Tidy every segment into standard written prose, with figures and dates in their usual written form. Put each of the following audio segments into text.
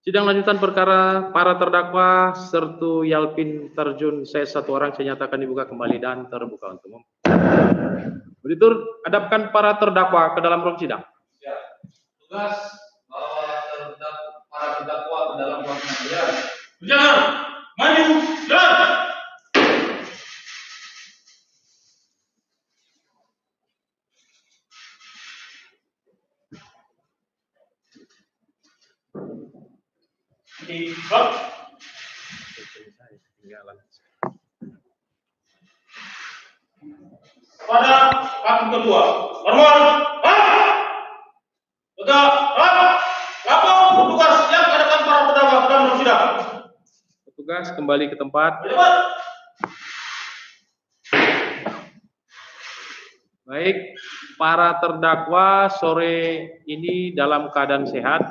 Sidang lanjutan perkara para terdakwa Sertu Yalpin Terjun saya 1 orang saya nyatakan dibuka kembali dan terbuka untuk umum. Auditor, hadapkan para terdakwa ke dalam ruang sidang. Ya. Tugas bawa para terdakwa ke dalam ruang sidang. Berjalan, maju, jalan. Pada hakim kedua, hormat, tegak, lapor petugas yang hadapan para terdakwa ke dalam sidang. Petugas kembali ke tempat. Baik, para terdakwa sore ini dalam keadaan sehat.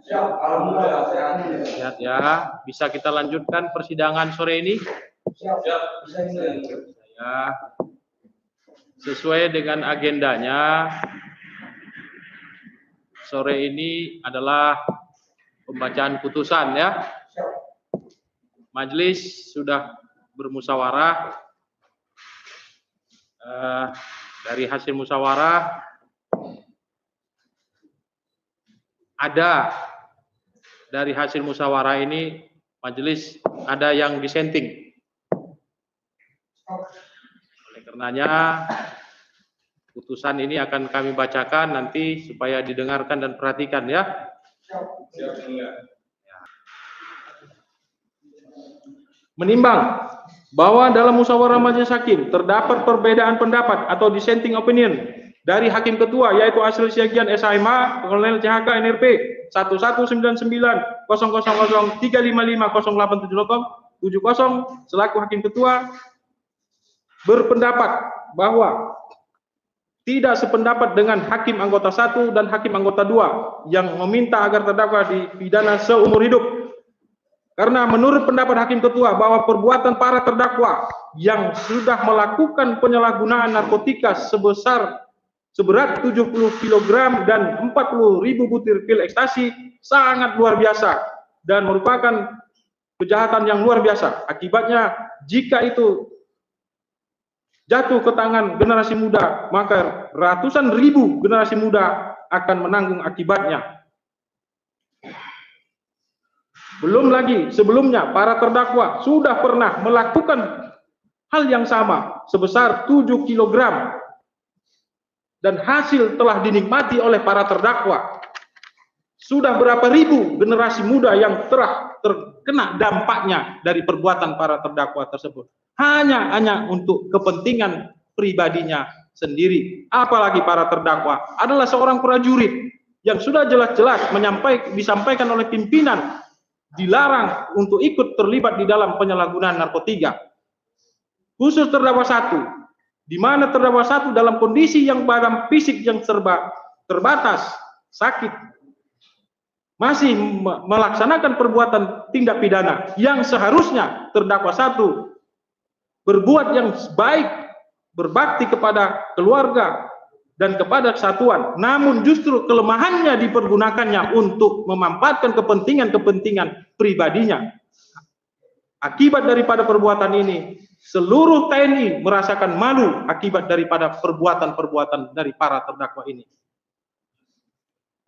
Siap, alhamdulillah sehat. Sehat ya. Bisa kita lanjutkan persidangan sore ini? Siap. Ya. Sesuai dengan agendanya, sore ini adalah pembacaan putusan ya. Majelis sudah bermusyawarah. Dari hasil musyawarah ada dari hasil musyawarah ini majelis ada yang dissenting. Oleh karenanya putusan ini akan kami bacakan nanti supaya didengarkan dan perhatikan ya. Menimbang bahwa dalam musyawarah majelis hakim terdapat perbedaan pendapat atau dissenting opinion dari hakim ketua yaitu hasil sekian SHMA Kolonel CHK NRP 119003550870 selaku hakim ketua berpendapat bahwa tidak sependapat dengan hakim anggota 1 dan hakim anggota 2 yang meminta agar terdakwa dipidana seumur hidup. Karena menurut pendapat hakim ketua bahwa perbuatan para terdakwa yang sudah melakukan penyalahgunaan narkotika seberat 70 kg dan 40.000 butir pil ekstasi sangat luar biasa dan merupakan kejahatan yang luar biasa. Akibatnya jika itu jatuh ke tangan generasi muda, maka ratusan ribu generasi muda akan menanggung akibatnya. Belum lagi sebelumnya para terdakwa sudah pernah melakukan hal yang sama sebesar 7 kg dan hasil telah dinikmati oleh para terdakwa. Sudah berapa ribu generasi muda yang telah terkena dampaknya dari perbuatan para terdakwa tersebut. Hanya untuk kepentingan pribadinya sendiri. Apalagi para terdakwa adalah seorang prajurit yang sudah jelas-jelas disampaikan oleh pimpinan dilarang untuk ikut terlibat di dalam penyalahgunaan narkotika. Khusus terdakwa 1, di mana terdakwa 1 dalam kondisi yang badan fisik yang terbatas, sakit, masih melaksanakan perbuatan tindak pidana yang seharusnya terdakwa 1 berbuat yang baik, berbakti kepada keluarga dan kepada kesatuan, namun justru kelemahannya dipergunakannya untuk memanfaatkan kepentingan pribadinya. Akibat daripada perbuatan ini, seluruh TNI merasakan malu akibat daripada perbuatan-perbuatan dari para terdakwa ini.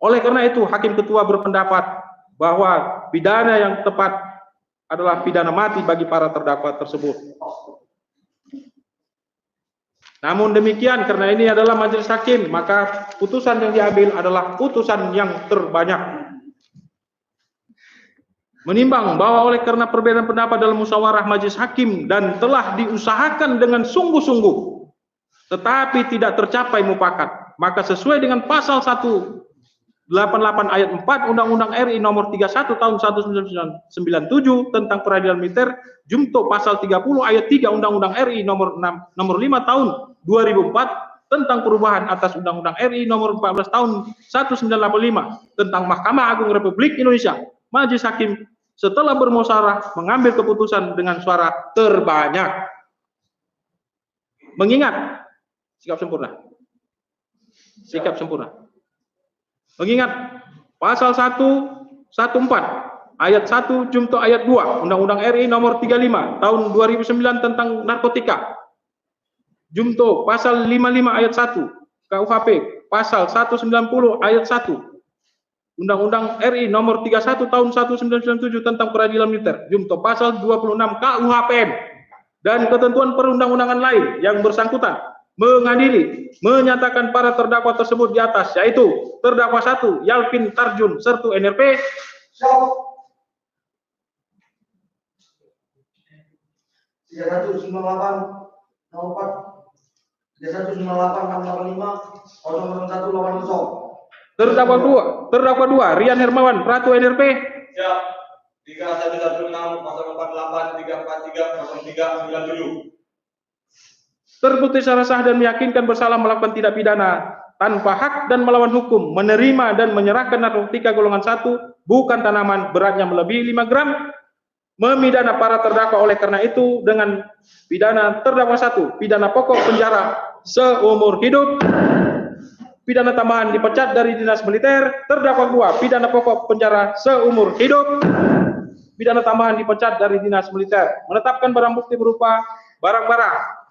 Oleh karena itu, hakim ketua berpendapat bahwa pidana yang tepat adalah pidana mati bagi para terdakwa tersebut. Namun demikian, karena ini adalah majelis hakim, maka putusan yang diambil adalah putusan yang terbanyak. Menimbang bahwa oleh karena perbedaan pendapat dalam musyawarah majelis hakim dan telah diusahakan dengan sungguh-sungguh, tetapi tidak tercapai mufakat, maka sesuai dengan pasal 188 ayat 4 Undang-Undang RI nomor 31 tahun 1997 tentang peradilan militer, junto pasal 30 ayat 3 Undang-Undang RI nomor 5 tahun 2004 tentang perubahan atas Undang-Undang RI nomor 14 tahun 1985 tentang Mahkamah Agung Republik Indonesia. Majelis hakim setelah bermusyawarah mengambil keputusan dengan suara terbanyak. Mengingat sikap sempurna. sikap sempurna. Mengingat pasal 114 ayat 1 junto ayat 2 Undang-Undang RI nomor 35 tahun 2009 tentang narkotika, junto pasal 55 ayat 1 KUHP, pasal 190 ayat 1 Undang-Undang RI nomor 31 tahun 1997 tentang peradilan militer, junto pasal 26 KUHPM dan ketentuan perundang-undangan lain yang bersangkutan mengadili menyatakan para terdakwa tersebut di atas, yaitu terdakwa 1 Yalvin Tarjun Sertu NRP, 3198 terdakwa 2 Rian Hermawan Pratu NRP, Siap. 3116 048 343 0397. terbukti secara sah dan meyakinkan bersalah melakukan tindak pidana tanpa hak dan melawan hukum, menerima dan menyerahkan narkotika golongan 1 bukan tanaman beratnya melebihi 5 gram, memidana para terdakwa oleh karena itu dengan pidana terdakwa 1 pidana pokok penjara seumur hidup, pidana tambahan dipecat dari dinas militer, terdakwa 2 pidana pokok penjara seumur hidup, pidana tambahan dipecat dari dinas militer, menetapkan barang bukti berupa barang-barang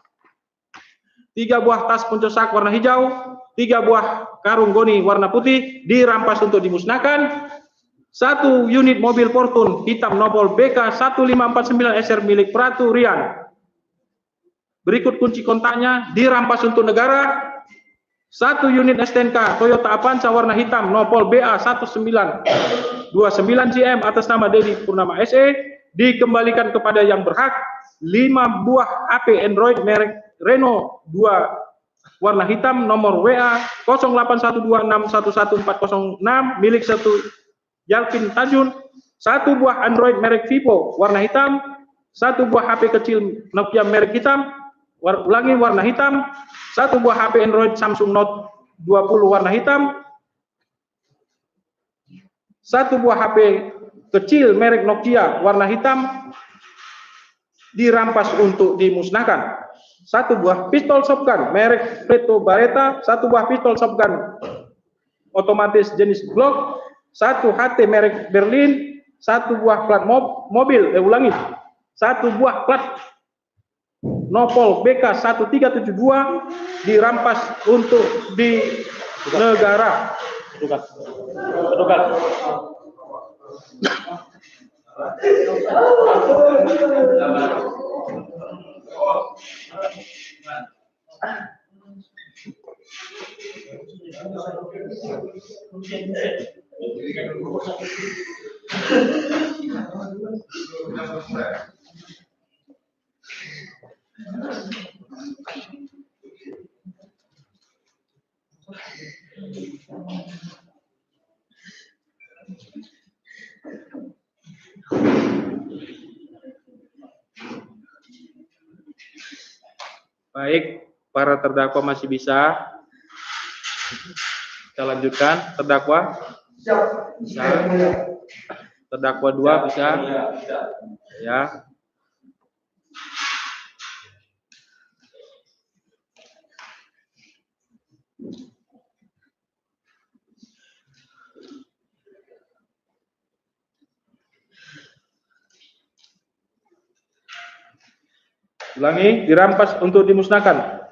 3 buah tas pencosak warna hijau, 3 buah karung goni warna putih dirampas untuk dimusnahkan, 1 unit mobil Fortune hitam nopol BK 1549 SR milik Pratu Rian. Berikut kunci kontaknya dirampas untuk negara. 1 unit STNK Toyota Avanza warna hitam nopol BA 1929 CM atas nama Dedi Purnama SE dikembalikan kepada yang berhak. 5 buah HP Android merek Reno 2 warna hitam nomor WA 0812611406 milik 1 Yalvin Tajun, 1 buah Android merek Vivo warna hitam, 1 buah HP kecil Nokia merek hitam, warna hitam, 1 buah HP Android Samsung Note 20 warna hitam, 1 buah HP kecil merek Nokia warna hitam dirampas untuk dimusnahkan. 1 buah pistol shotgun merek Preto Baretta, 1 buah pistol shotgun otomatis jenis Glock, 1 HT merek Berlin, 1 buah plat mobil, 1 buah plat nopol BK 1372 dirampas untuk di negara. Baik, para terdakwa masih bisa. Kita lanjutkan. Terdakwa? Bisa. Terdakwa 2 bisa? Ya. Ulangi, dirampas untuk dimusnahkan.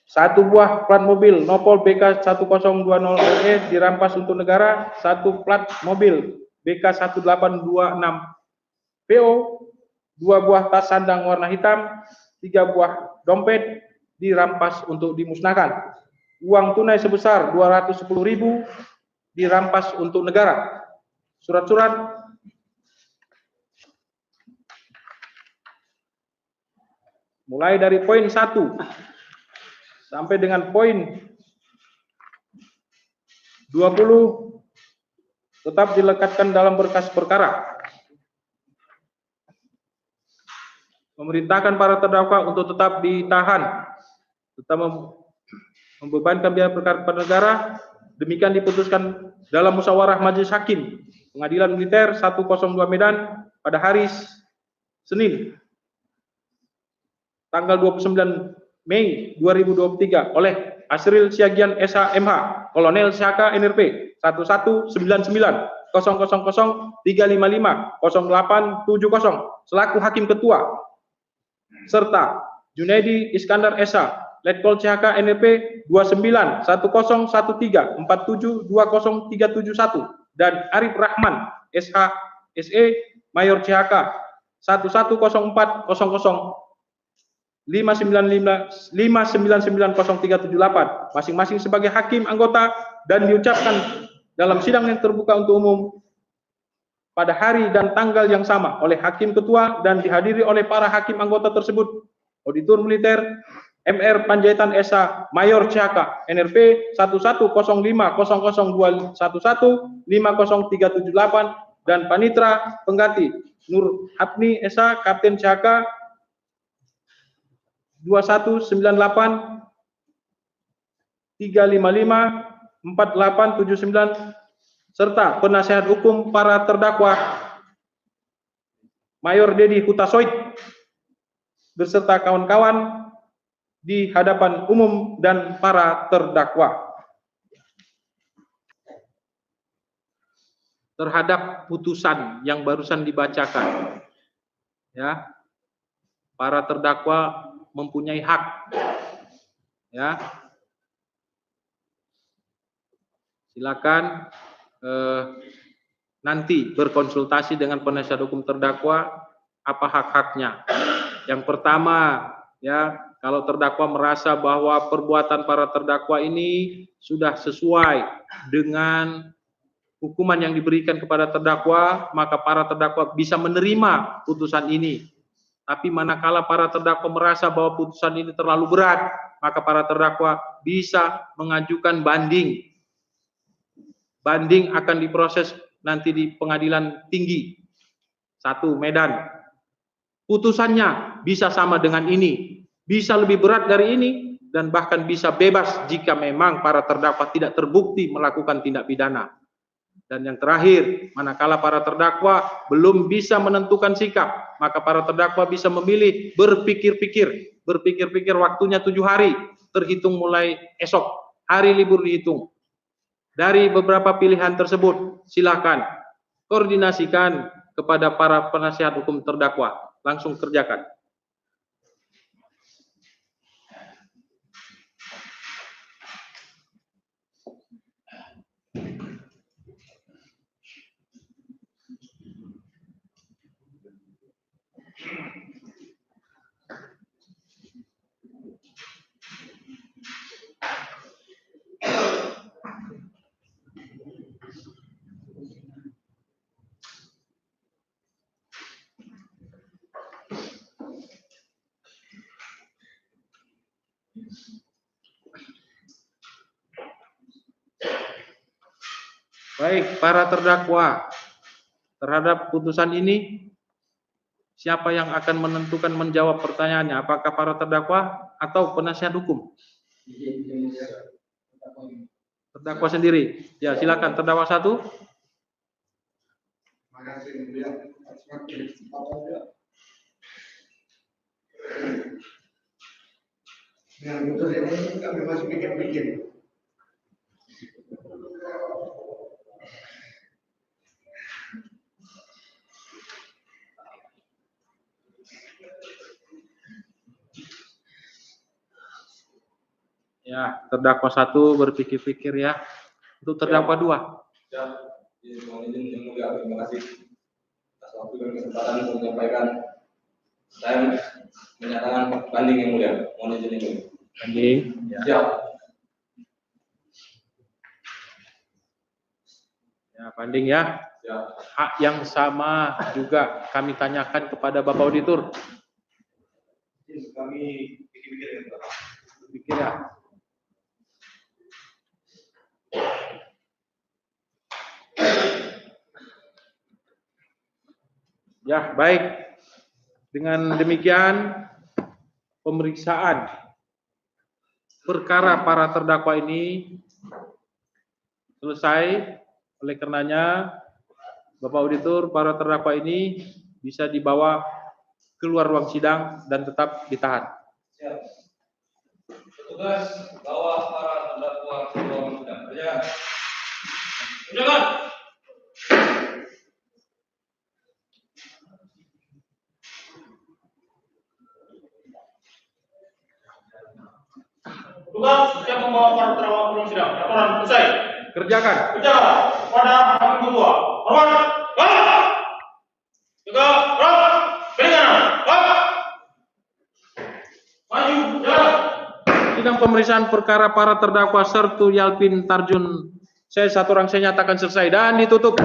1 buah plat mobil nopol BK 1020LE dirampas untuk negara. 1 plat mobil BK 1826 PO, 2 buah tas sandang warna hitam, 3 buah dompet dirampas untuk dimusnahkan. Uang tunai sebesar 210.000 dirampas untuk negara. Surat-surat mulai dari poin 1 sampai dengan poin 20 tetap dilekatkan dalam berkas perkara. Memerintahkan para terdakwa untuk tetap ditahan, tetap membebankan biaya perkara kepada negara. Demikian diputuskan dalam musyawarah majelis hakim Pengadilan Militer 102 Medan pada hari Senin tanggal 29 Mei 2023 oleh Asril Siagian SH MH, Kolonel SHK NRP 11990003550870 selaku Hakim Ketua, serta Junaidi Iskandar SH, Letkol CHK NRP 291013472031 dan Arif Rahman SH SE Mayor CHK 110059900378 masing-masing sebagai hakim anggota dan diucapkan dalam sidang yang terbuka untuk umum pada hari dan tanggal yang sama oleh Hakim Ketua dan dihadiri oleh para hakim anggota tersebut: Auditor Militer MR Panjaitan SH Mayor CHK NRP 11002021150378 dan Panitra Pengganti Nur Hapni SH Kapten CHK 2198-355-4879 serta penasehat hukum para terdakwa Mayor Dedi Hutasoid beserta kawan-kawan di hadapan umum dan para terdakwa. Terhadap putusan yang barusan dibacakan, ya, para terdakwa mempunyai hak, ya. Silakan nanti berkonsultasi dengan penasihat hukum terdakwa apa hak-haknya. Yang pertama, ya, kalau terdakwa merasa bahwa perbuatan para terdakwa ini sudah sesuai dengan hukuman yang diberikan kepada terdakwa, maka para terdakwa bisa menerima putusan ini. Tapi manakala para terdakwa merasa bahwa putusan ini terlalu berat, maka para terdakwa bisa mengajukan banding. Banding akan diproses nanti di pengadilan tinggi 1 Medan. Putusannya bisa sama dengan ini, bisa lebih berat dari ini, dan bahkan bisa bebas jika memang para terdakwa tidak terbukti melakukan tindak pidana. Dan yang terakhir, manakala para terdakwa belum bisa menentukan sikap, maka para terdakwa bisa memilih berpikir-pikir waktunya 7 hari, terhitung mulai esok, hari libur dihitung. Dari beberapa pilihan tersebut, silakan koordinasikan kepada para penasihat hukum terdakwa, langsung kerjakan. Baik, para terdakwa, terhadap putusan ini, siapa yang akan menentukan menjawab pertanyaannya? Apakah para terdakwa atau penasihat hukum? Terdakwa sendiri. Ya, silakan terdakwa 1. Dengan putus ini kami masih pikir-pikir. Ya, terdakwa 1 berpikir-pikir ya. Untuk terdakwa 2. Ya, mohon izin yang mulia, terima kasih atas waktu dan kesempatan untuk menyampaikan. Saya menyatakan banding yang mulia. Mohon izin yang mulia. Banding. Ya. Siap. Ya, banding ya. Siap. Hak yang sama juga kami tanyakan kepada Bapak Auditor. Kami pikir-pikir ya, Pak. Pikir ya. Ya, baik. Dengan demikian, pemeriksaan perkara para terdakwa ini selesai. Oleh karenanya, Bapak Auditor, para terdakwa ini bisa dibawa keluar ruang sidang dan tetap ditahan. Siap. Petugas bawa para Jangan. Tugas yang membawa para terdakwa ke ruang sidang. Laporan selesai. Kerjakan. Kerjakan pada hakim ketua. Hormat. Hormat. Juga. Hormat. Berikan. Hormat. Maju. Jalan. Sidang pemeriksaan perkara para terdakwa Sertu Yalpin Tarjun saya nyatakan selesai dan ditutup.